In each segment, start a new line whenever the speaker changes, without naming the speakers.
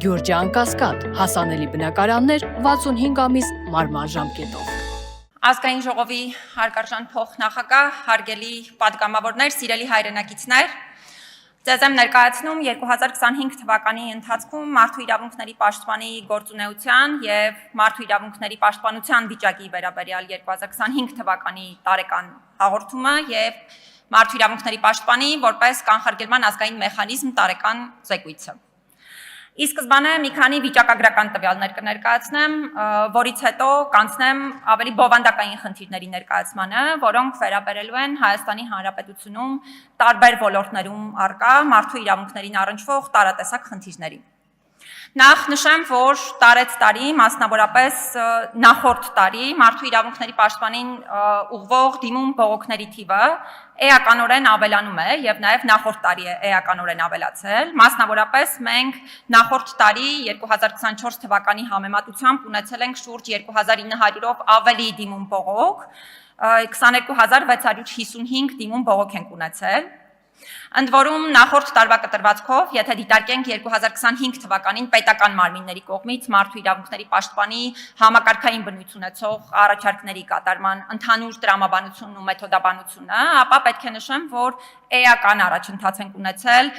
Գյուրջան Կասկադ, հասանելի բնակարաններ 65 ամիս մարման ժամկետով։
Ազգային ժողովի հարգարժան փոխնախագահ, հարգելի պատգամավորներ, սիրելի հայրենակիցներ, ձեզ եմ ներկայացնում 2025 թվականի ընթացքում մարդու իրավունքների պաշտպանի գործունեության եւ մարդու իրավունքների պաշտպանության վիճակի վերաբերյալ 2025 թվականի տարեկան հաղորդումը եւ մարդու իրավունքների պաշտպանի որպես կանխարգելման ազգային մեխանիզմ տարեկան զեկույցը։ Ի սկզբանե մի քանի վիճակագրական տվյալներ կներկայացնեմ, որից հետո կանցնեմ ավելի բովանդակային խնդիրների ներկայացմանը, որոնք վերաբերելու են Հայաստանի Հանրապետությունում տարբեր ոլորտներում առկա մարդու իրավունքներին առնչվող տարատեսակ խնդիրների։ Նախ նշեմ, որ տարեցտարի, մասնավորապես նախորդ տարի մարդու իրավունքների պաշտպանին ուղղվող դիմում բողոքների թիվը էականորեն ավելանում է եւ նաեւ նախորդ տարի է էականորեն ավելացել։ Մասնավորապես մենք նախորդ տարի 2024 թվականի համեմատությամբ ունեցել ենք շուրջ 2900-ով ավելի դիմում բողոք, 22655 դիմում բողոք ենք ունեցել։ Ընդ որում նախորդ տարվա կտրվածքով, եթե դիտարկենք 2025 թվականին պետական մարմինների կողմից մարդու իրավունքների պաշտպանի համակարգային բնույթ ունեցող առաջարկների կատարման ընդհանուր տրամաբանությունն ու մեթոդաբանությունը, ապա պետք է նշեմ, որ էական առաջընթաց ենք ունեցել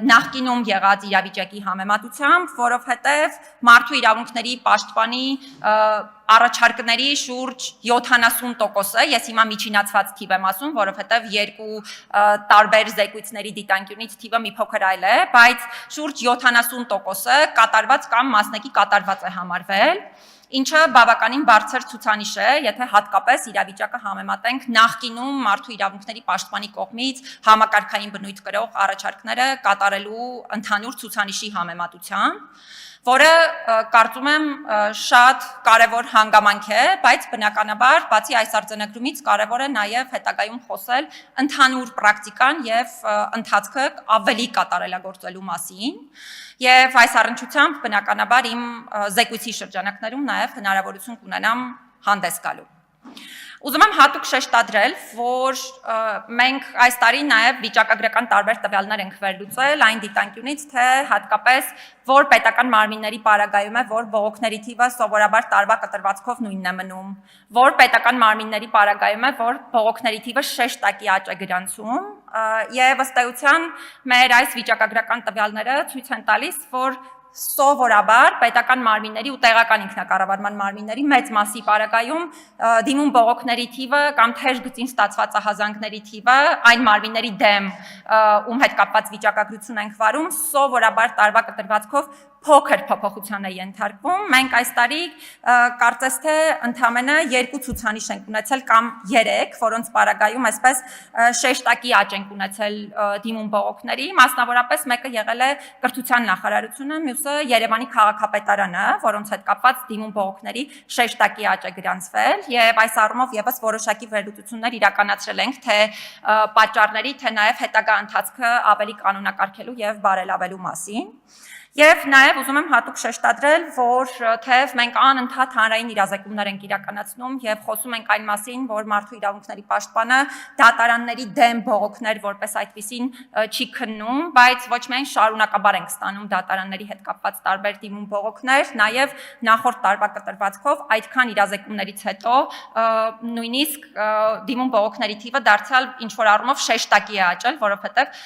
նախկինում եղած իրավիճակի համեմատությամբ, որովհետև մարդու իրավունքների պաշտպանի առաջարկների շուրջ 70%-ը, ես հիմա միջինացված թիվ եմ ասում, որովհետև երկու տարբեր զեկույցների դիտանկյունից թիվը մի փոքր այլ է, բայց շուրջ 70%-ը կատարված կամ մասնակի կատարված է համարվել, ինչը բավականին բարձր ցուցանիշ է, եթե հատկապես իրավիճակը համեմատենք նախկինում մարդու իրավունքների պաշտպանի կողմից համակարգային բնույթ կրող առաջարկները կատարելու ընդհանուր ցուցանիշի համեմատությամբ, որը կարծում եմ շատ կարևոր հանգամանք է, բայց բնականաբար բացի այս արձանագրումից կարևոր է նաև հետագայում խոսել ընդհանուր պրակտիկան եւ ընթացքը ավելի կատարելագործելու մասին եւ այս առնչությամբ բնականաբար իմ զեկույցի շրջանակներում նաև հնարավորություն կունենամ հանդես գալու։ Ուզում եմ հատուկ շեշտադրել, որ մենք այս տարի նաև վիճակագրական տարբեր տվյալներ ենք վերլուծել այն դիտանկյունից, թե հատկապես որ պետական մարմինների պարագայում է, որ բողոքների թիվը սովորաբար տարվա կտրվածքով նույնն է մնում, որ պետական մարմինների պարագայում է, որ բողոքների թիվը 6% աճ է գրանցում, եւ ըստ էության մեր այս վիճակագրական տվյալները ցույց են տալիս, որ սովորաբար պետական մարմինների ու տեղական ինքնակառավարման մարմինների մեծ մասի պարագայում դիմում բողոքների թիվը կամ թեժ գծին ստացված ահազանգների թիվը այն մարմինների դեմ ում հետ կապված վիճակագրություն ենք վարում սովորաբար տարվա կտրվածքով փոքր փոփոխության է ենթարկվում։ Մենք այս տարի կարծես թե ընդամենը 2 ցուցանիշ ենք ունեցել կամ 3, որոնց պարագայում այսպես 6% աճ ենք ունեցել դիմում բողոքների, մասնավորապես մեկը եղել է կրթության նախարարությունը, մյուսը Երևանի քաղաքապետարանը, որոնց հետ կապված դիմում բողոքների 6% աճ է գրանցվել եւ այս առումով եւս որոշակի վերլուծություններ իրականացրել ենք թե պատճառների, թե նաեւ հետագա ընթացքը ավելի կանոնակարգելու եւ բարելավելու մասին։ Եվ նաև ուզում եմ հատուկ շեշտադրել, որ թեև մենք անընդհատ հանրային իրազեկումներ ենք իրականացնում եւ խոսում ենք այն մասին, որ մարդու իրավունքների պաշտպանը դատարանների դեմ բողոքներ որպես այդպիսին չի քննում, բայց ոչ միայն շարունակաբար ենք ստանում դատարանների հետ կապված տարբեր դիմում բողոքներ, նաև նախորդ տարվա կտրվածքով այդքան իրազեկումներից հետո նույնիսկ դիմում բողոքների թիվը դարձյալ ինչ որ առումով 6% է աճել, որովհետեւ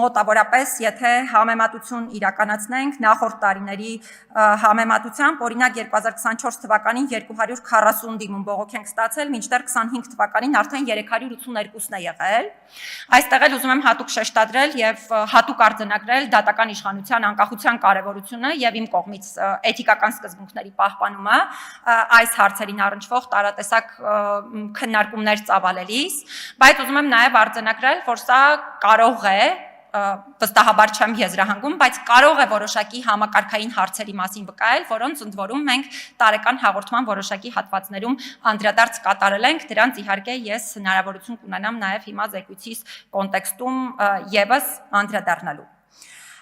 մոտավորապես եթե համեմատություն իրականացնենք նախորդ տարիների համեմատությամբ, օրինակ 2024 թվականին 240 դիմում բողոք ենք ստացել, մինչդեռ 25 թվականին արդեն 382-ն է եղել։ Այստեղ էլ ուզում եմ հատուկ շեշտադրել եւ հատուկ արձանագրել դատական իշխանության անկախության կարեւորությունը եւ իմ կողմից էթիկական սկզբունքների պահպանումը այս հարցերին առնչվող տարատեսակ քննարկումներ ծավալելիս, բայց ուզում եմ նաեւ արձանագրել, որ սա կարող է վստահաբար չեմ եզրահանգում, բայց կարող է որոշակի համակարգային հարցերի մասին վկայել, որոնց ընդ որում մենք տարեկան հաղորդման որոշակի հատվածներում անդրադարձ կատարել ենք, դրանց իհարկե ես հնարավորություն կունենամ նաև հիմա զեկույցիս կոնտեքստում եւս անդրադառնալու։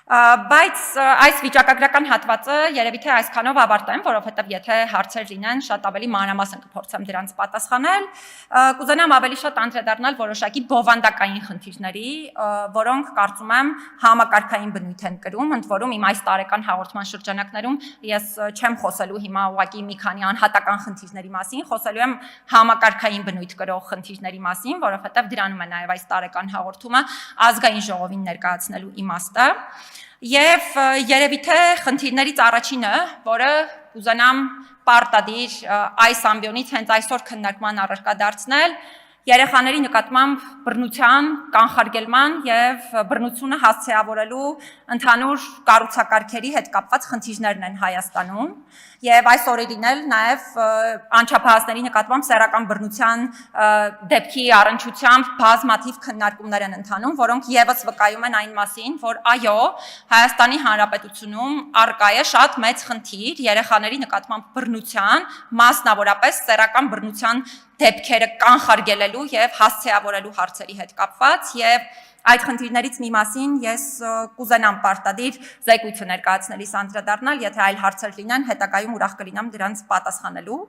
Բայց այս վիճակագրական հատվածը երևի թե այսքանով ավարտեմ, որովհետև եթե հարցեր լինեն, շատ ավելի մանրամասն կփորձեմ դրանց պատասխանել, կուզենամ ավելի շատ անդրադառնալ որոշակի բովանդակային խնդիրների, որոնք կարծում եմ համակարգային բնույթ են կրում, ընդ որում իմ այս տարեկան հաղորդման շրջանակներում ես չեմ խոսելու հիմա ուղղակի մի քանի անհատական խնդիրների մասին, խոսելու եմ համակարգային բնույթ կրող խնդիրների մասին, որովհետև դրանում է նաև այս տարեկան հաղորդումը ազգային ժողովին ներկայացնելու իմաստը։ Եվ երևի թե խնդիրներից առաջինը, որը կուզենամ պարտադիր այս ամբիոնից հենց այսօր քննարկման առարկա դարձնել, երեխաների նկատմամբ բռնության, կանխարգելման եւ բռնությունը հասցեավորելու ընդհանուր կառուցակարգերի հետ կապված խնդիրներն են Հայաստանում եւ այս օրերին էլ նաեւ անչափահասների նկատմամբ սեռական բռնության դեպքի առնչությամբ բազմաթիվ քննարկումներ են ընթանում, որոնք եւս վկայում են այն մասին, որ այո, Հայաստանի Հանրապետությունում առկա է շատ մեծ խնդիր երեխաների նկատմամբ բռնության, մասնավորապես սեռական բռնության դեպքերը կանխարգելելու եւ հասցեավորելու հարցերի հետ կապված եւ այդ խնդիրներից մի մասին ես կուզենամ պարտադիր զեկույցը ներկայացնելիս անդրադառնալ, եթե այլ հարցեր լինեն, հետագայում ուրախ կլինեմ դրանց պատասխանելու։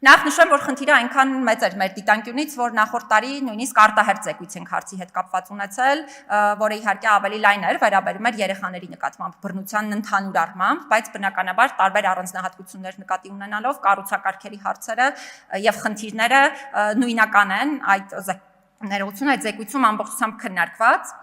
Նախ նշեմ, որ խնդիրը այնքան մեծ էր մեր դիտանկյունից, որ նախորդ տարի նույնիսկ արտահերթ զեկույց ենք հարցի հետ կապված ունեցել, որը իհարկե ավելի լայն էր, վերաբերում էր երեխաների նկատմամբ բռնության ընդհանուր առմամբ, բայց բնականաբար տարբեր առանձնահատկություններ նկատի ունենալով կառուցակարգերի հարցերը եւ խնդիրները նույնական են այդ ներողություն այդ զեկույցում ամբողջությամբ քննարկված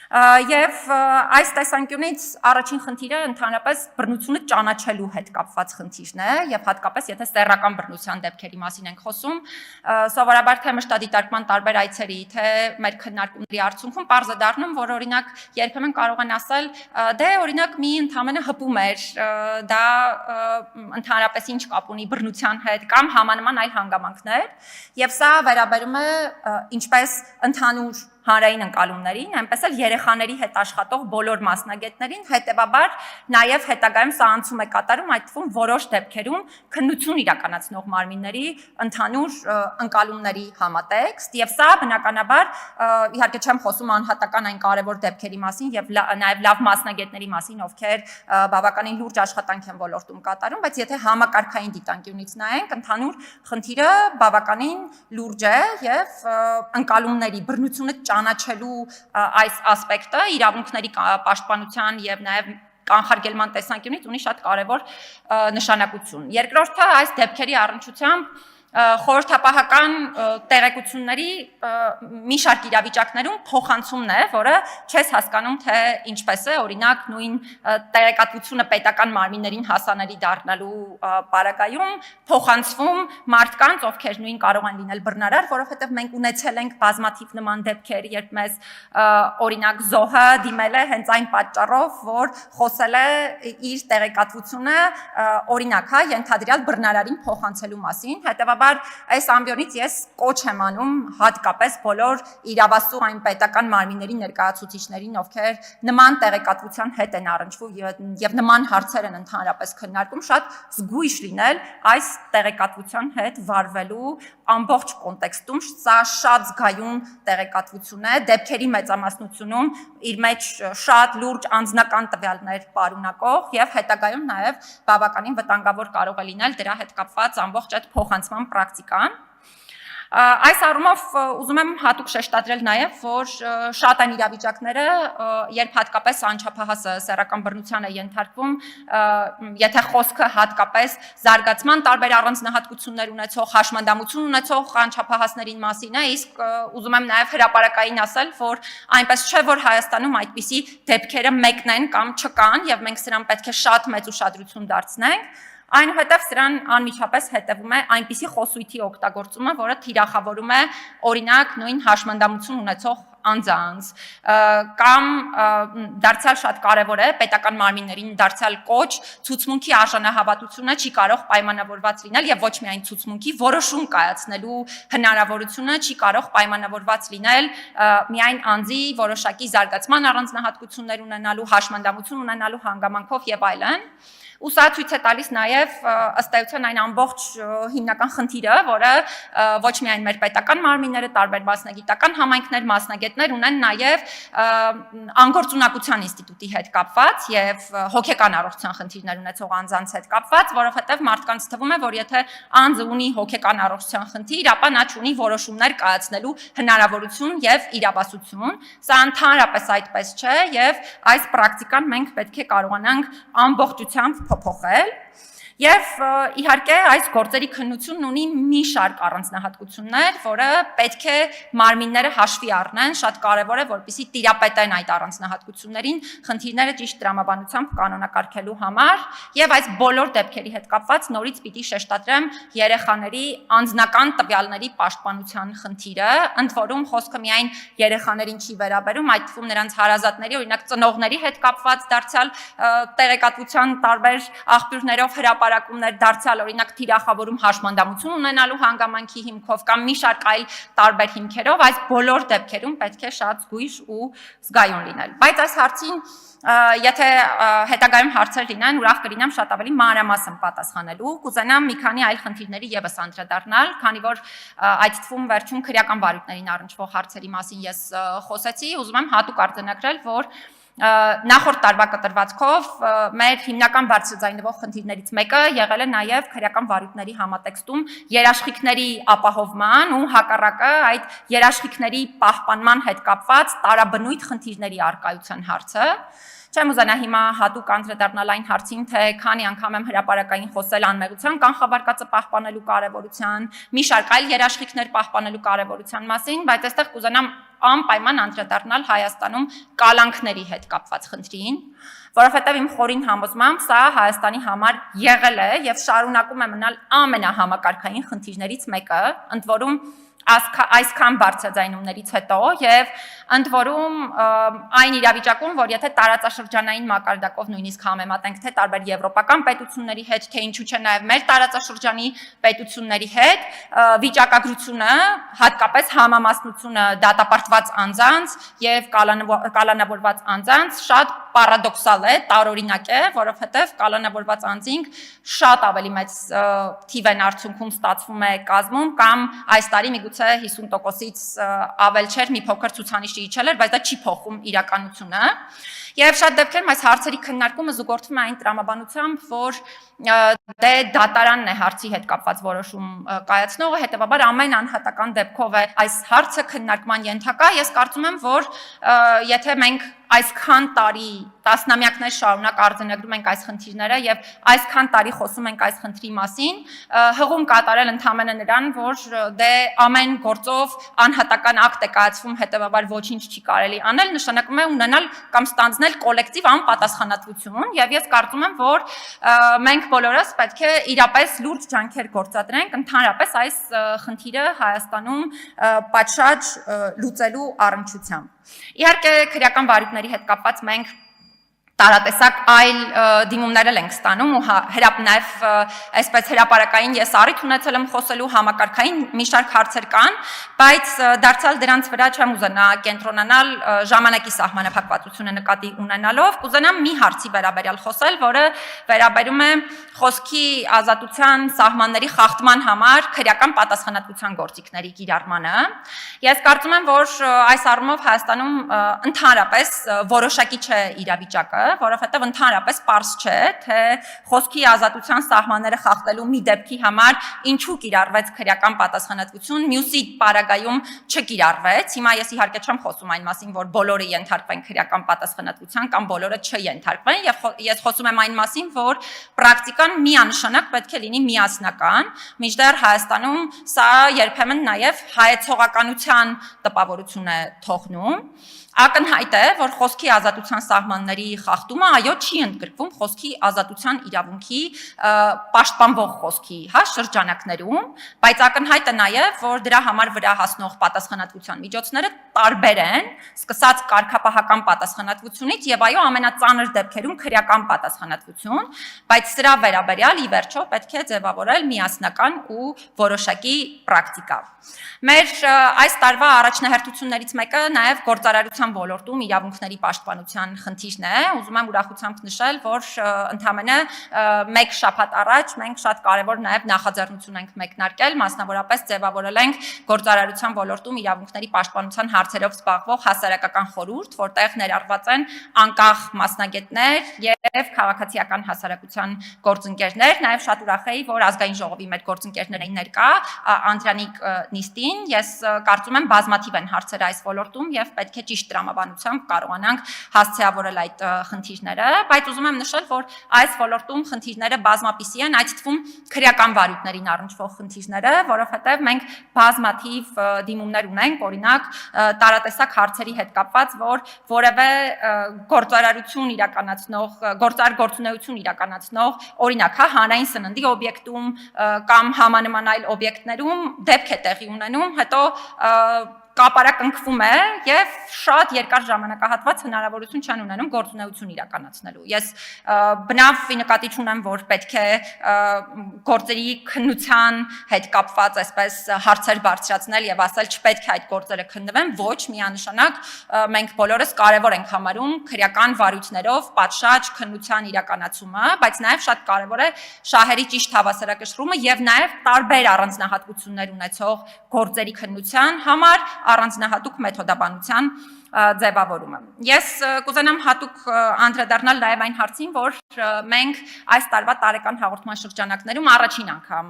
եւ այս տեսանկյունից առաջին խնդիրը ընդհանրապես բռնությունը ճանաչելու հետ կապված խնդիրն է եւ հատկապես եթե սեռական բռնության դեպքերի մասին ենք խոսում սովորաբար թե մշտադիտարկման տարբեր այցերի թե մեր քննարկումների արդյունքում պարզ է դառնում որ օրինակ երբեմն կարող են ասել դե օրինակ մի ընդհանրապես հպում էր դա ընդհանրապես ինչ կապ ունի բռնության հետ կամ համանման այլ հանգամանքներ եւ սա վերաբերում է ինչպես ընդհանուր հանրային ընկալումներին, այնպես էլ երեխաների հետ աշխատող բոլոր մասնագետներին, հետևաբար նաև հետագայում սա անցում է կատարում, այդ թվում որոշ դեպքերում քննություն իրականացնող մարմինների ընդհանուր ընկալումների համատեքստ, եւ սա բնականաբար իհարկե չեմ խոսում անհատական այն կարևոր դեպքերի մասին եւ նաև լավ մասնագետների մասին, ովքեր բավականին լուրջ աշխատանք են ոլորտում կատարում, բայց եթե համակարգային դիտանկյունից նայենք, ընդհանուր խնդիրը բավականին լուրջ է եւ ընկալումների բռնությունը ճանաչելու այս ասպեկտը իրավունքների պաշտպանության եւ նաեւ կանխարգելման տեսանկյունից ունի շատ կարևոր նշանակություն։ Երկրորդը այս դեպքերի առնչությամբ խորհրդապահական տեղեկությունների մի շարք իրավիճակներում փոխանցումն է, որը չես հասկանում թե ինչպես է, օրինակ նույն տեղեկատվությունը պետական մարմիններին հասանելի դառնալու պարագայում փոխանցվում մարդկանց, ովքեր նույն կարող են լինել բռնարար, որովհետև մենք ունեցել ենք բազմաթիվ նման դեպքեր, երբ մեզ օրինակ զոհը դիմել է հենց այն պատճառով, որ խոսել է իր տեղեկատվությունը օրինակ, հա, ենթադրյալ բռնարարին փոխանցելու մասին, հետևաբար այս ամբիոնից ես կոչ եմ անում հատկապես բոլոր իրավասու այն պետական մարմինների ներկայացուցիչներին, ովքեր նման տեղեկատվության հետ են առնչվում եւ նման հարցեր են ընդհանրապես քննարկում, շատ զգույշ լինել այս տեղեկատվության հետ վարվելու ամբողջ կոնտեքստում, սա շատ զգայուն տեղեկատվություն է, դեպքերի մեծամասնությունում իր մեջ շատ լուրջ անձնական տվյալներ պարունակող եւ հետագայում նաեւ բավականին վտանգավոր կարող է լինել դրա հետ կապված ամբողջ այդ փոխանցման պրակտիկան։ Այս առումով ուզում եմ հատուկ շեշտադրել նաև, որ շատ են իրավիճակները, երբ հատկապես անչափահասը սեռական բռնության է ենթարկվում, եթե խոսքը հատկապես զարգացման տարբեր առանձնահատկություններ ունեցող, հաշմանդամություն ունեցող անչափահասներին մասին է, իսկ ուզում եմ նաև հրապարակային ասել, որ այնպես չէ, որ Հայաստանում այդպիսի դեպքերը մեկն են կամ չկան, եւ մենք սրան պետք է շատ մեծ ուշադրություն դարձնենք։ Այնուհետև սրան անմիջապես հետևում է այնպիսի խոսույթի օգտագործումը, որը թիրախավորում է օրինակ նույն հաշմանդամություն ունեցող անձանց կամ դարձյալ շատ կարևոր է պետական մարմիններին դարձյալ կոչ ցուցմունքի արժանահավատությունը չի կարող պայմանավորված լինել եւ ոչ միայն ցուցմունքի որոշում կայացնելու հնարավորությունը չի կարող պայմանավորված լինել միայն անձի որոշակի զարգացման առանձնահատկություններ ունենալու, հաշմանդամություն ունենալու հանգամանքով եւ այլն։ Ու սա ցույց է տալիս նաև ըստ էության այն ամբողջ հիմնական խնդիրը, որը ոչ միայն մեր պետական մարմինները, տարբեր մասնագիտական համայնքներ, մասնագետներ ունեն նաև անգործունակության ինստիտուտի հետ կապված եւ հոգեկան առողջության խնդիրներ ունեցող անձանց հետ կապված, որովհետեւ մարդկանց թվում է, որ եթե անձը ունի հոգեկան առողջության խնդիր, ապա նա ունի որոշումներ կայացնելու հնարավորություն եւ իրավասություն։ Սա ընդհանրապես այդպես չէ եւ այս պրակտիկան մենք պետք է կարողանանք ամբողջությամբ փոփոխել։ Եվ իհարկե այս գործերի քննությունն ունի մի շարք առանձնահատկություններ, որը պետք է մարմինները հաշվի առնեն, շատ կարևոր է, որպեսզի տիրապետեն այդ առանձնահատկություններին խնդիրները ճիշտ տրամաբանությամբ կանոնակարգելու համար, եւ այս բոլոր դեպքերի հետ կապված նորից պիտի շեշտադրեմ երեխաների անձնական տվյալների պաշտպանության խնդիրը, ընդ որում խոսքը միայն երեխաներին չի վերաբերում, այդ թվում նրանց հարազատների, օրինակ ծնողների հետ կապված դարձյալ տեղեկատվության տարբեր աղբյուրներով հրապարակումներ դարձյալ օրինակ թիրախավորում հաշմանդամություն ունենալու հանգամանքի հիմքով կամ մի շարք այլ տարբեր հիմքերով, այս բոլոր դեպքերում պետք է շատ զգույշ ու զգայուն լինել։ Բայց այս հարցին եթե հետագայում հարցեր լինեն, ուրախ կլինեմ շատ ավելի մանրամասն պատասխանելու, կուզենամ մի քանի այլ խնդիրների եւս անդրադառնալ, քանի որ այդ թվում վերջում քրեական վարույթներին առնչվող հարցերի մասին ես խոսեցի, ուզում եմ հատուկ արձանագրել, որ նախորդ տարվա կտրվածքով մեր հիմնական բարձրաձայնվող խնդիրներից մեկը եղել է նաև քրեական վարույթների համատեքստում երաշխիքների ապահովման ու հակառակը այդ երաշխիքների պահպանման հետ կապված տարաբնույթ խնդիրների առկայության հարցը։ Չեմ ուզենա հիմա հատուկ անդրադառնալ այն հարցին, թե քանի անգամ եմ հրապարակային խոսել անմեղության կանխավարկածը պահպանելու կարևորության, մի շարք այլ երաշխիքներ պահպանելու կարևորության մասին, բայց այստեղ կուզենամ անպայման անդրադառնալ Հայաստանում կալանքների հետ կապված խնդրին, որովհետև իմ խորին համոզմամբ սա Հայաստանի համար եղել է եւ շարունակում է մնալ ամենահամակարգային խնդիրներից մեկը, ընդ որում այսքան բարձրաձայնումներից հետո եւ ընդ որում այն իրավիճակում, որ եթե տարածաշրջանային մակարդակով նույնիսկ համեմատենք թե տարբեր եվրոպական պետությունների հետ, թե ինչու՞ չէ նաեւ մեր տարածաշրջանի պետությունների հետ, վիճակագրությունը, հատկապես համամասնությունը դատապարտված անձանց եւ կալանավորված անձանց շատ պարադոքսալ է, տարօրինակ է, որովհետեւ կալանավորված անձինք շատ ավելի մեծ թիվ են արդյունքում ստացվում է կազմում կամ այս տարի միգուցե 50%-ից ավել չէր, մի փոքր ցուցանիշի իջել էր, բայց դա չի փոխում իրականությունը։ Եվ շատ դեպքերում այս հարցերի քննարկումը զուգորդվում է այն տրամաբանությամբ, որ դե դատարանն է հարցի հետ կապված որոշում կայացնողը, հետևաբար ամեն անհատական դեպքով է այս հարցը քննարկման ենթակա։ Ես կարծում եմ, որ եթե մենք այսքան տարի, տասնամյակներ շարունակ արձանագրում ենք այս խնդիրները եւ այսքան տարի խոսում ենք այս խնդրի մասին, հղում կատարել ընդհանրապես նրան, որ դե ամեն գործով անհատական ակտ է կայացվում, հետևաբար ոչինչ չի կարելի անել, նշանակում է ունենալ կամ ստանձնել կոլեկտիվ անպատասխանատվություն եւ ես կարծում եմ, որ մենք բոլորս պետք է իրապես լուրջ ջանքեր գործադրենք ընդհանրապես այս խնդիրը Հայաստանում պատշաճ լուծելու առնչությամբ։ Իհարկե քրեական վարույթների հետ կապված մենք տարատեսակ այլ դիմումներ ենք ստանում ու նաև այսպես հրապարակային ես առիթ ունեցել եմ խոսելու համակարգային մի շարք հարցեր կան, բայց դարձյալ դրանց վրա չեմ ուզենա կենտրոնանալ ժամանակի սահմանափակվածությունը նկատի ունենալով, կուզենամ մի հարցի վերաբերյալ խոսել, որը վերաբերում է խոսքի ազատության սահմանների խախտման համար քրեական պատասխանատվության գործիքների կիրառմանը։ Ես կարծում եմ, որ այս առումով Հայաստանում ընդհանրապես որոշակի չէ իրավիճակը, որովհետև ընդհանրապես պարզ չէ, թե խոսքի ազատության սահմանները խախտելու մի դեպքի համար ինչու կիրառվեց քրեական պատասխանատվություն, մյուսի պարագայում չկիրառվեց։ Հիմա ես իհարկե չեմ խոսում այն մասին, որ բոլորը ենթարկվեն քրեական պատասխանատվության կամ բոլորը չենթարկվեն, եւ ես խոսում եմ այն մասին, որ պրակտիկան միանշանակ պետք է լինի միասնական, մինչդեռ Հայաստանում սա երբեմն նաև հայեցողականության տպավորություն է թողնում։ Ակնհայտ է, որ խոսքի ազատության սահմանների խախտումը այո չի ընդգրկվում խոսքի ազատության իրավունքի պաշտպանվող խոսքի շրջանակներում, բայց ակնհայտ է նաև, որ դրա համար վրա հասնող պատասխանատվության միջոցները տարբեր են, սկսած կարգապահական պատասխանատվությունից եւ այո ամենածանր դեպքերում քրեական պատասխանատվություն, բայց սրա վերաբերյալ ի վերջո պետք է ձևավորել միասնական ու որոշակի պրակտիկա։ Մեր այս տարվա առաջնահերթություններից մեկը նաև գործարարության հասարակության ոլորտում իրավունքների պաշտպանության խնդիրն է։ Ուզում եմ ուրախությամբ նշել, որ ընդամենը մեկ շաբաթ առաջ մենք շատ կարևոր նաև նախաձեռնություն ենք մեկնարկել, մասնավորապես ձևավորել ենք գործարարության ոլորտում իրավունքների պաշտպանության հարցերով զբաղվող հասարակական խորհուրդ, որտեղ ներառված են անկախ մասնագետներ եւ քաղաքացիական հասարակության գործընկերներ, նաև շատ ուրախ էի, որ ազգային ժողովի մեր գործընկերներ էին ներկա Անդրանիկ նիստին։ Ես կարծում եմ բազմաթիվ են հարցերը այս ոլորտում եւ պետք է ճիշտ տրամաբանությամբ կարողանանք հասցեավորել այդ խնդիրները, բայց ուզում եմ նշել, որ այս ոլորտում խնդիրները բազմապիսի են, այդ թվում քրեական վարույթներին առնչվող խնդիրները, որովհետեւ մենք բազմաթիվ դիմումներ ունենք, օրինակ տարատեսակ հարցերի հետ կապված, որ որևէ գործարարություն իրականացնող, գործունեություն իրականացնող, օրինակ, հանրային սննդի օբյեկտում կամ համանման այլ օբյեկտներում դեպք է տեղի ունենում, հետո կապարակնքվում է եւ շատ երկար ժամանակահատված հնարավորություն չեն ունենում գործունեություն իրականացնելու։ Ես բնավ նկատի ունեմ, որ պետք է գործերի քննության հետ կապված այսպես հարցեր բարձրացնել եւ ասել չպետք է այդ գործերը քննվեն, ոչ, միանշանակ մենք բոլորս կարեւոր ենք համարում քրեական վարույթներով պատշաճ քննության իրականացումը, բայց նաեւ շատ կարեւոր է շահերի ճիշտ հավասարակշռումը եւ նաեւ տարբեր առանձնահատկություններ ունեցող գործերի քննության համար առանձնահատուկ մեթոդաբանության ձևավորումը։ Ես կուզենամ հատուկ անդրադառնալ նաև այն հարցին, որ մենք այս տարվա տարեկան հաղորդման շրջանակներում առաջին անգամ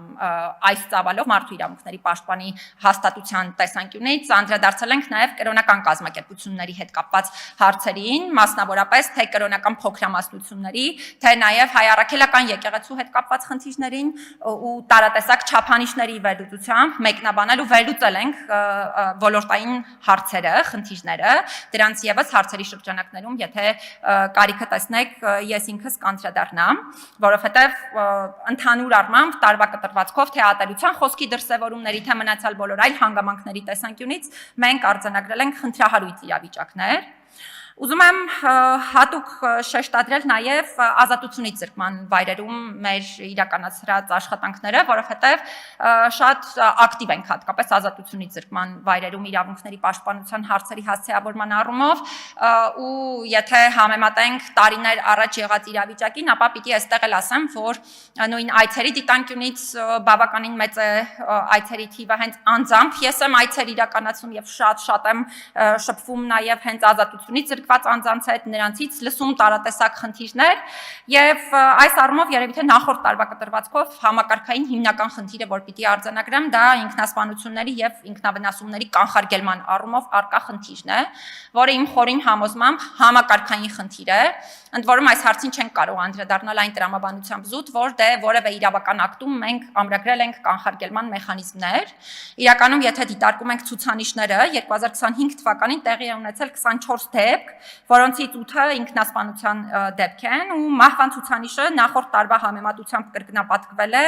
այս ծավալով մարդու իրավունքների պաշտպանի հաստատության տեսանկյունից անդրադարձել ենք նաև կրոնական կազմակերպությունների հետ կապված հարցերին, մասնավորապես թե կրոնական փոքրամասնությունների, թե նաև հայ առաքելական եկեղեցու հետ կապված խնդիրներին ու տարատեսակ չափանիշների վերլուծությամբ մեկնաբանել ու վերլուծել ենք ոլորտային հարցերը, խնդիրները, դրանց եւս հարցերի շրջանակներում, եթե կարիքը տեսնեք, ես ինքս կանդրադառնամ, որովհետեւ ընդհանուր առմամբ տարվա կտրվածքով թե ատելության խոսքի դրսևորումների, թե մնացյալ բոլոր այլ հանգամանքների տեսանկյունից մենք արձանագրել ենք խնդրահարույց իրավիճակներ։ Ուզում եմ հատուկ շեշտադրել նաև ազատությունից զրկման վայրերում մեր իրականացրած աշխատանքները, որովհետև շատ ակտիվ ենք հատկապես ազատությունից զրկման վայրերում իրավունքների պաշտպանության հարցերի հասցեավորման առումով ու եթե համեմատենք տարիներ առաջ եղած իրավիճակին, ապա պիտի այստեղ էլ ասեմ, որ նույն այցերի դիտանկյունից բավականին մեծ է այցերի թիվը հենց անձամբ ես եմ այցեր իրականացում եւ շատ եմ շփվում նաև հենց ազատությունից անձանց հետ նրանցից լսում տարատեսակ խնդիրներ եւ այս առումով երևի թե նախորդ տարվա կտրվածքով համակարգային հիմնական խնդիրը, որ պիտի արձանագրեմ, դա ինքնասպանությունների եւ ինքնավնասումների կանխարգելման առումով արկա խնդիրն է, որը իմ խորին համոզմամբ համակարգային խնդիր է, ընդ որում այս հարցին չենք կարող անդրադառնալ այն տրամաբանությամբ զուտ, որ դե որևէ իրավական ակտում մենք ամրագրել ենք կանխարգելման մեխանիզմներ։ Իրականում եթե դիտարկում ենք ցուցանիշները, 2025 թվականին տեղի է ունեցել 24 դեպք, որոնցից 8-ը ինքնասպանության դեպք են ու մահվան ցուցանիշը նախորդ տարվա համեմատությամբ կրկնապատկվել է,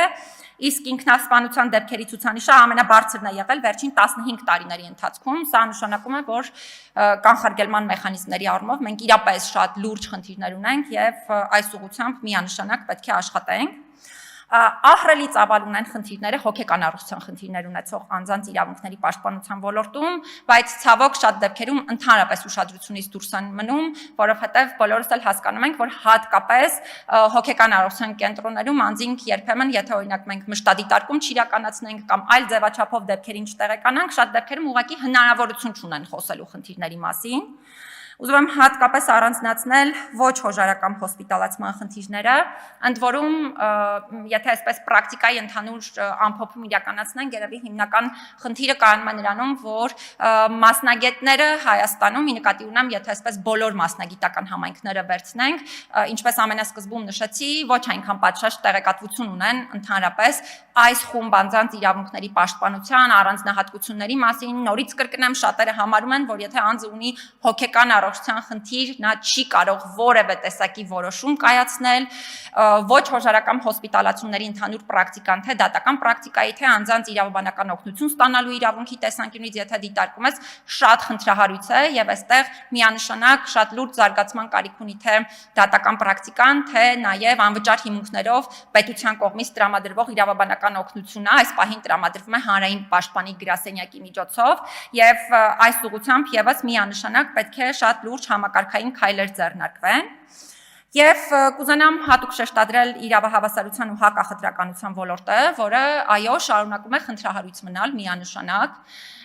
իսկ ինքնասպանության դեպքերի ցուցանիշը ամենաբարձրն է եղել վերջին 15 տարիների ընթացքում։ Սա նշանակում է, որ կանխարգելման մեխանիզմների առումով մենք իրապես շատ լուրջ խնդիրներ ունենք եւ այս ուղղությամբ միանշանակ պետք է աշխատենք։ Ահռելի ծավալ ունեն խնդիրները հոգեկան առողջության խնդիրներ ունեցող անձանց իրավունքների պաշտպանության ոլորտում, բայց ցավոք շատ դեպքերում ընդհանրապես ուշադրությունից դուրս են մնում, որովհետև բոլորս էլ հասկանում ենք, որ հատկապես հոգեկան առողջության կենտրոններում անձինք երբեմն, եթե օրինակ մենք մշտադիտարկում չիրականացնենք կամ այլ ձևաչափով դեպքերին չտեղեկանանք, շատ դեպքերում ուղղակի հնարավորություն չունեն խոսելու խնդիրների մասին։ Ուզում եմ հատկապես առանձնացնել ոչ հոժարական հոսպիտալացման խնդիրները, ընդ որում, եթե այսպես պրակտիկայի ընդհանուր ամփոփում իրականացնենք, երևի հիմնական խնդիրը կայանում է նրանում, որ մասնագետները Հայաստանում, ի նկատի ունեմ, եթե այսպես բոլոր մասնագիտական համայնքները վերցնենք, ինչպես ամենասկզբում նշեցի, ոչ այնքան պատշաճ տեղեկատվություն ունեն ընդհանրապես այս խումբ անձանց իրավունքների պաշտպանության առանձնահատկությունների մասին։ Նորից կրկնեմ, շատերը համարում են, որ եթե անձը ունի հոգեկան առողջության խնդիր, նա չի կարող որևէ տեսակի որոշում կայացնել, ոչ հորժարական հոսպիտալացումների ընդհանուր պրակտիկան, թե դատական պրակտիկայի, թե անձանց իրավաբանական օգնություն ստանալու իրավունքի տեսանկյունից, եթե դիտարկում ես, շատ խնդրահարույց է եւ այստեղ միանշանակ շատ լուրջ զարգացման կարիք ունի թե դատական պրակտիկան, թե նաեւ անվճար հիմունքներով պետության կողմից տրամադրվող իրավաբանական օգնությունը այս պահին տրամադրվում է հանրային պաշտպանի գրասենյակի միջոցով եւ այս ուղղությամբ եւս միանշանակ պետք է շատ լուրջ համակարգային քայլեր ձեռնարկվեն։ Եվ կուզենամ հատուկ շեշտադրել իրավահավասարության ու հակախտրականության ոլորտը, որը այո շարունակում է խնդրահարույց մնալ միանշանակ։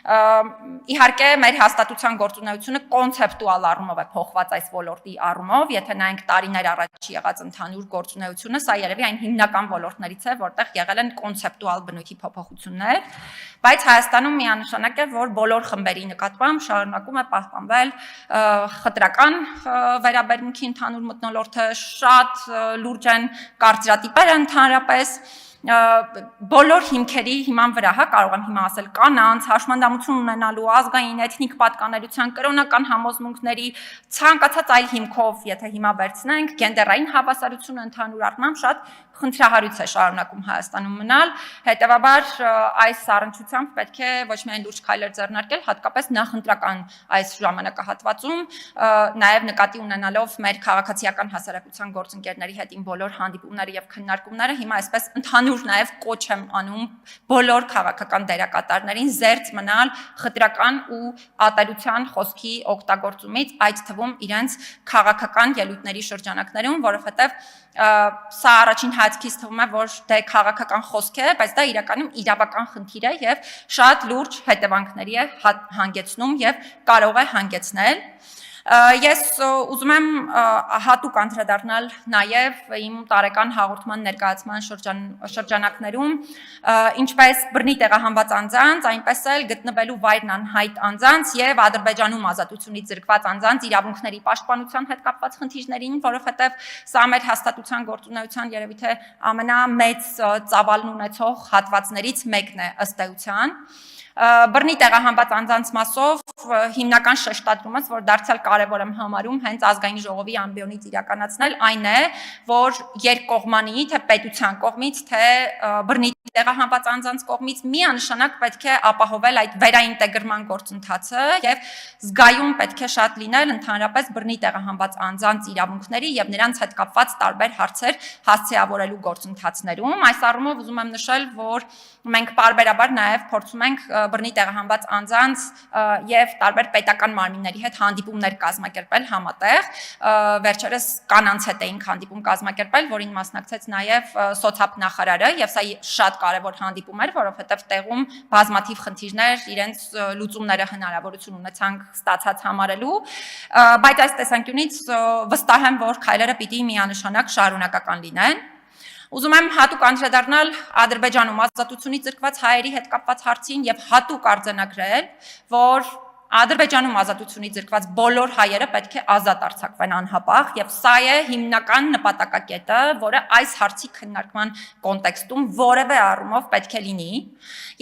Իհարկե մեր հաստատության գործունեությունը կոնցեպտուալ առումով է փոխված այս ոլորտի առումով, եթե նայենք տարիներ առաջ եղած ընդհանուր գործունեությունը, սա երևի այն հիմնական ոլորտներից է, որտեղ եղել են կոնցեպտուալ բնույթի փոփոխություններ, բայց Հայաստանում միանշանակ է, որ բոլոր խմբերի նկատմամբ շարունակում է պահպանվել խտրական վերաբերմունքի ընդհանուր մթնոլորտը, շատ լուրջ են կարծրատիպերը ընդհանրապես բոլոր հիմքերի հիման վրա, կարող եմ հիմա ասել կանանց, հաշմանդամություն ունենալու, ազգային, էթնիկ պատկանելիության, կրոնական համոզմունքների, ցանկացած այլ հիմքով, եթե հիմա վերցնենք, գենդերային հավասարությունը ընդհանուր առմամբ շատ խնդրահարույց է շարունակում Հայաստանում մնալ, հետևաբար այս առնչությամբ պետք է ոչ միայն լուրջ քայլեր ձեռնարկել, հատկապես նախընտրական այս ժամանակահատվածում, նաև նկատի ունենալով մեր քաղաքացիական հասարակության գործընկերների հետ իմ բոլոր հանդիպումները եւ քննարկումները, հիմա այսպես ընդհանուր նաև կոչ եմ անում բոլոր քաղաքական դերակատարներին զերծ մնալ խտրական ու ատելության խոսքի օգտագործումից, այդ թվում իրենց քաղաքական ելույթների շրջանակներում, որովհետեւ սա առաջին հայացքից թվում է, որ դա քաղաքական խոսք է, բայց դա իրականում իրավական խնդիր է եւ շատ լուրջ հետևանքների է հանգեցնում եւ կարող է հանգեցնել։ Ես ուզում եմ հատուկ անդրադառնալ նաև իմ տարեկան հաղորդման ներկայացման շրջանակներում, ինչպես բռնի տեղահանված անձանց, այնպես էլ գտնվելու վայրն անհայտ անձանց եւ Ադրբեջանում ազատությունից զրկված անձանց իրավունքների պաշտպանության հետ կապված խնդիրներին, որովհետեւ սա մեր հաստատության գործունեության երևի թե ամենամեծ ծավալն ունեցող հատվածներից մեկն է ըստ էության։ Բռնի տեղահանված անձանց մասով հիմնական շեշտադրումս, որ դարձյալ կարևոր եմ համարում հենց ազգային ժողովի ամբիոնից իրականացնել, այն է, որ երկկողմանի, թե պետության կողմից, թե բռնի տեղահանված անձանց կողմից միանշանակ պետք է ապահովել այդ վերաինտեգրման գործընթացը եւ զգայուն պետք է շատ լինել ընդհանրապես բռնի տեղահանված անձանց իրավունքների եւ նրանց հետ կապված տարբեր հարցեր հասցեավորելու գործընթացներում։ Այս առումով ուզում եմ նշել, որ մենք պարբերաբար նաեւ փորձում ենք բռնի տեղահանված անձանց եւ տարբեր պետական մարմինների հետ հանդիպումներ կազմակերպել համատեղ։ Վերջերս կանանց հետ էինք հանդիպում կազմակերպել, որին մասնակցեց նաեւ սոցիալ նախարարը եւ սա շատ կարևոր հանդիպում էր, որովհետեւ տեղում բազմաթիվ խնդիրներ իրենց լուծումները հնարավորություն ունեցանք ստացած համարելու, բայց այս տեսանկյունից վստահ եմ, որ քայլերը պիտի միանշանակ շարունակական լինեն։ Ուզում եմ հատուկ անդրադառնալ Ադրբեջանում ազատությունից զրկված հայերի հետ կապված հարցին եւ հատուկ արձանագրել, որ Ադրբեջանում ազատությունից զրկված բոլոր հայերը պետք է ազատ արձակվեն անհապաղ եւ սա է հիմնական նպատակակետը, որը այս հարցի քննարկման կոնտեքստում որևէ առումով պետք է լինի։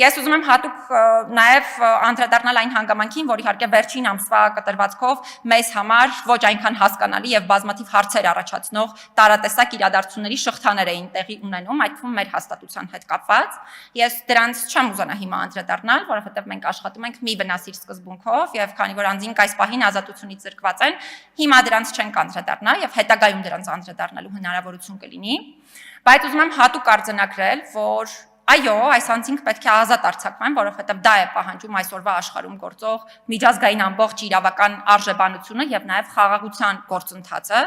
Ես ուզում եմ հատուկ նաեւ անդրադառնալ այն հանգամանքին, որ իհարկե վերջին ամսվա կտրվածքով մեզ համար ոչ այնքան հասկանալի եւ բազմաթիվ հարցեր առաջացնող տարատեսակ իրադարձությունների շղթաներ էին տեղի ունենում, այդ թվում մեր հաստատության հետ կապված։ Ես դրանց չեմ ուզենա հիմա անդրադառնալ, որովհետեւ մենք աշխատում ենք մի վնասիր սկզբունքով եւ քանի որ անձինք այս պահին ազատությունից զրկված են, հիմա դրանց չենք անդրադառնա եւ հետագայում դրանց անդրադառնալու հնարավորություն կլինի, բայց ուզում եմ հատուկ արձանագրել, որ այո, այս անձինք պետք է ազատ արձակվեն, որովհետև դա է պահանջում այսօրվա աշխարհում գործող միջազգային ամբողջ իրավական արժեբանությունը եւ նաեւ խաղաղության գործընթացը,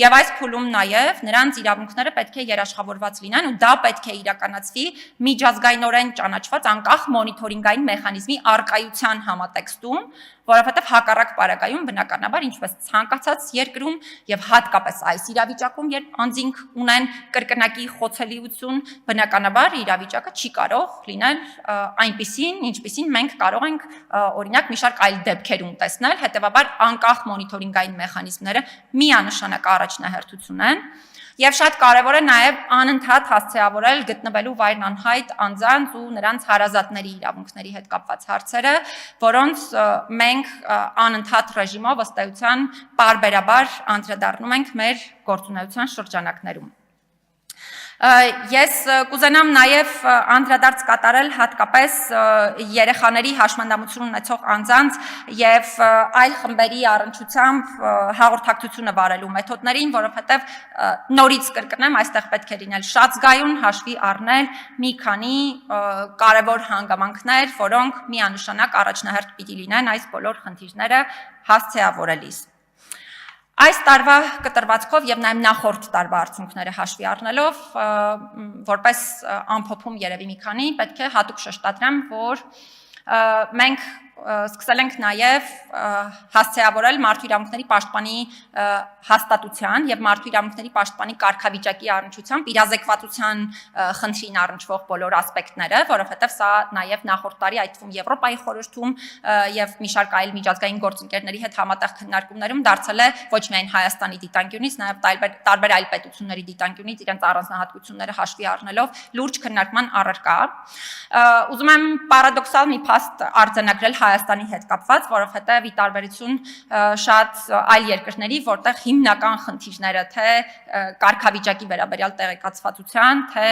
եւ այս փուլում նաեւ նրանց իրավունքները պետք է երաշխավորված լինեն ու դա պետք է իրականացվի միջազգայինորեն ճանաչված անկախ մոնիթորինգային մեխանիզմի առկայության համատեքստում, որովհետև հակառակ պարագայում բնականաբար ինչպես ցանկացած երկրում եւ հատկապես այս իրավիճակում, երբ անձինք ունեն կրկնակի խոցելիություն, բնականաբար իրավիճակը չի կարող լինել այնպիսին, ինչպիսին մենք կարող ենք օրինակ մի շարք այլ դեպքերում տեսնել, հետեւաբար անկախ մոնիթորինգային մեխանիզմները միանշանակ առաջնահերթություն են։ Եվ շատ կարևոր է նաև անընդհատ հասցեավորել գտնվելու վայրն անհայտ անձանց ու նրանց հարազատների իրավունքների հետ կապված հարցերը, որոնց մենք անընդհատ ռեժիմով ըստ էության պարբերաբար անդրադառնում ենք մեր գործունեության շրջանակներում։ Ես կուզենամ նաև անդրադարձ կատարել հատկապես երեխաների հաշմանդամություն ունեցող անձանց եւ այլ խմբերի առնչությամբ հաղորդակցությունը վարելու մեթոդներին, որովհետեւ նորից կրկնեմ, այստեղ պետք է լինել շատ զգայուն, հաշվի առնել մի քանի կարևոր հանգամանքներ, որոնք միանշանակ առաջնահերթ պիտի լինեն այս բոլոր խնդիրները հասցեավորելիս։ Այս տարվա կտրվածքով եւ նաեւ նախորդ տարվա արդյունքները հաշվի առնելով որպես ամփոփում երևի մի քանի պետք է հատուկ շեշտադրեմ, որ մենք սկսել ենք նաև հասցեավորել մարդու իրավունքների պաշտպանի հաստատության եւ մարդու իրավունքների պաշտպանի կարգավիճակի առնչությամբ իրազեկվածության խնդրին առնչվող բոլոր ասպեկտները, որովհետեւ սա նաև նախորդ տարի այդ թվում Եվրոպայի խորհրդում եւ մի շարք այլ միջազգային գործընկերների հետ համատեղ քննարկումներում դարձել է ոչ միայն Հայաստանի դիտանկյունից, նաև տարբեր այլ պետությունների դիտանկյունից իրենց առանձնահատկությունները հաշվի առնելով լուրջ քննարկման առարկա։ Ուզում եմ պարադոքսալ մի փաստ արձանագրել Հայաստանի հետ կապված, որովհետև ի տարբերություն շատ այլ երկրների, որտեղ հիմնական խնդիրները թե կարգավիճակի վերաբերյալ տեղեկացվածության, թե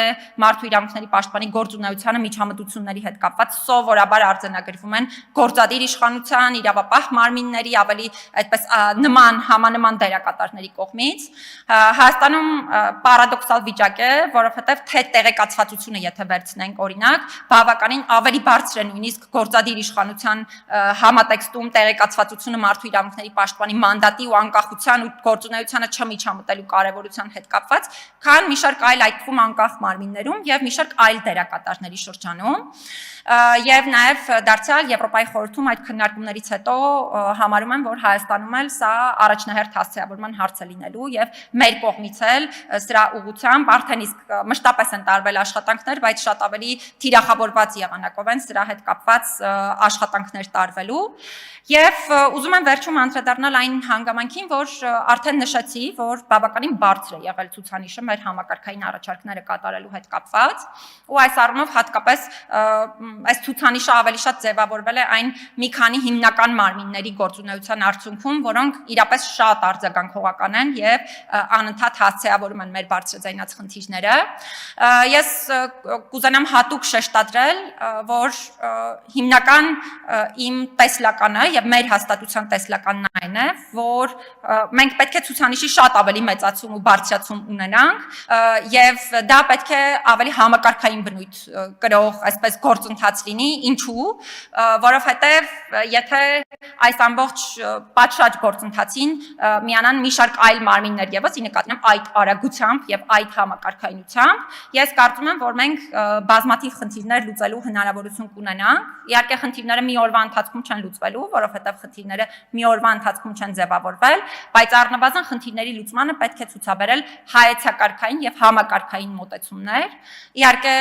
մարդու իրավունքների պաշտպանի գործունեությանը միջամտությունների հետ կապված սովորաբար արձանագրվում են գործադիր իշխանության, իրավապահ մարմինների, ավելի այդպես համանման դերակատարների կողմից։ Հայաստանում պարադոքսալ վիճակ է, որովհետև թե տեղեկացվածությունը, եթե վերցնենք օրինակ, բավականին ավելի բարձր է նույնիսկ գործադիր իշխանության համատեքստում տեղեկացվածությունը մարդու իրավունքների պաշտպանի մանդատի ու անկախության ու գործունեությանը չմիջամտելու կարևորության հետ կապված, քան մի շարք այլ այդ թվում անկախ մարմիններում եւ մի շարք այլ դերակատարների շրջանում։ Եվ նաև դարձյալ Եվրոպայի խորհրդում այդ քննարկումներից հետո համարում եմ, որ Հայաստանում էլ սա առաջնահերթ հասցեավորման հարց է լինելու եւ մեր կողմից էլ սրա ուղղությամբ արդեն իսկ մշտապես են տարվել աշխատանքներ, բայց շատ ավելի թիրախավորված եղանակով են սրա հետ կապված աշխատանքներ տարվելու։ Եվ ուզում եմ վերջում անդրադառնալ այն հանգամանքին, որ արդեն նշեցի, որ բավականին բարձր է եղել ցուցանիշը մեր համակարգային առաջարկները կատարելու հետ կապված, ու այս առումով հատկապես այս ցուցանիշը ավելի շատ ձևավորվել է այն մի քանի հիմնական մարմինների գործունեության արդյունքում, որոնք իրապես շատ արձագանքողական են եւ անընդհատ հասցեավորում են մեր բարձրաձայնած խնդիրները։ Ես կուզենամ հատուկ շեշտադրել, որ հիմնական իմ տեսլականը եւ մեր հաստատության տեսլականն այն է, որ մենք պետք է ցուցանիշի շատ ավելի մեծացում ու բարձրացում ունենանք եւ դա պետք է ավելի համակարգային բնույթ կրող այսպես գործընթաց լինի, ինչու, որովհետեւ եթե այս ամբողջ պատշաճ գործընթացին միանան մի շարք այլ մարմիններ եւս, ի նկատի այդ արագությամբ եւ այդ համակարգայնությամբ, ես կարծում եմ, որ մենք բազմաթիվ խնդիրներ լուծելու հնարավորություն կունենանք։ Իհարկե խնդիրները մի օրվա ընթացքում չեն լուծվելու, որովհետև խնդիրները մի օրվա ընթացքում չեն ձևավորվել, բայց առնվազն խնդիրների լուծմանը պետք է ցուցաբերել հայեցակարգային եւ համակարգային մոտեցումներ։ Իհարկե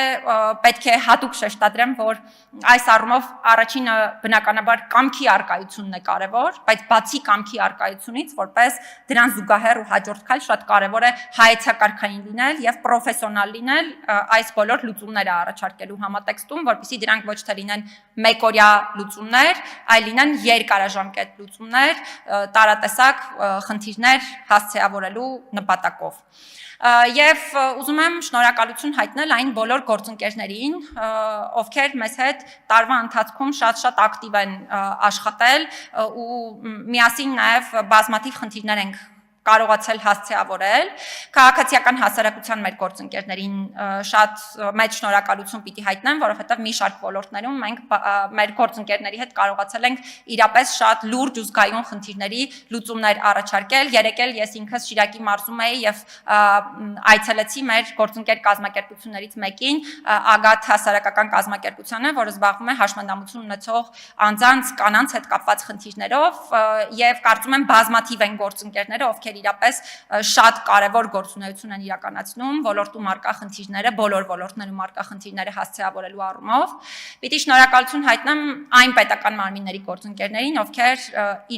պետք է հատուկ շեշտադրեմ, որ այս առումով առաջինը բնականաբար կամքի արկայությունն է կարևոր, բայց բացի կամքի արկայությունից, որպես դրան զուգահեռ ու հաջորդ քայլ շատ կարևոր է հայեցակարգային լինել եւ պրոֆեսիոնալ լինել այս բոլոր լուծումները առաջարկելու համատեքստում, որպեսզի դրանք ոչ թե լինեն մեկօրյա լուծումներ, այլ լինեն երկարաժամկետ լուծումներ, տարատեսակ խնդիրներ հասցեավորելու նպատակով։ Եվ ուզում եմ շնորհակալություն հայտնել այն բոլոր գործընկերներին, ովքեր մեզ հետ տարվա ընթացքում շատ ակտիվ են աշխատել ու միասին նաև բազմաթիվ խնդիրներ ենք կարողացել հասցեավորել։ Քաղաքացիական հասարակության մեր գործընկերներին շատ մեծ շնորհակալություն պիտի հայտնեմ, որովհետև մի շարք ոլորտներում մենք մեր գործընկերների հետ կարողացել ենք իրապես շատ լուրջ ու զգայուն խնդիրների լուծումներ առաջարկել։ Երեկ էլ ես ինքս Շիրակի մարզում էի եւ այցելեցի մեր գործընկեր կազմակերպություններից մեկին, Ագաթ հասարակական կազմակերպությանը, որը զբաղվում է հաշմանդամություն ունեցող անձանց կանանց հետ կապված խնդիրներով, եւ կարծում եմ բազմաթիվ են գործընկերները, ովքեր գործընկերներ իրապես շատ կարևոր գործունեություն են իրականացնում ոլորտում արկա խնդիրները, բոլոր ոլորտներում արկա խնդիրները հասցեավորելու առումով։ Պիտի շնորհակալություն հայտնեմ այն պետական մարմինների գործընկերներին, ովքեր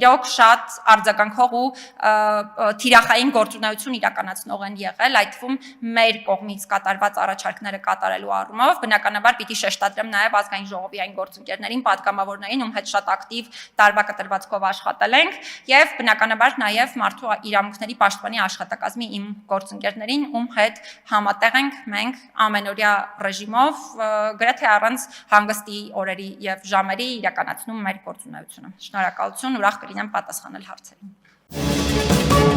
իրոք շատ արձագանքող ու թիրախային գործունեություն իրականացնող են եղել, այդ թվում մեր կողմից կատարված առաջարկները կատարելու առումով, բնականաբար պիտի շեշտադրեմ նաև ազգային ժողովի այն գործընկերներին, պատգամավորներին, ում հետ շատ ակտիվ տարվա կտրվածքով աշխատել ենք, եւ բնականաբար նաև մարդու իրավունքների պաշտպանի աշխատակազմի իմ գործընկերներին, ում հետ համատեղ ենք մենք ամենօրյա ռեժիմով, գրեթե առանց հանգստի օրերի եւ ժամերի իրականացնում մեր գործունեությունը։ Շնորհակալություն, ուրախ կլինեմ պատասխանել հարցերին։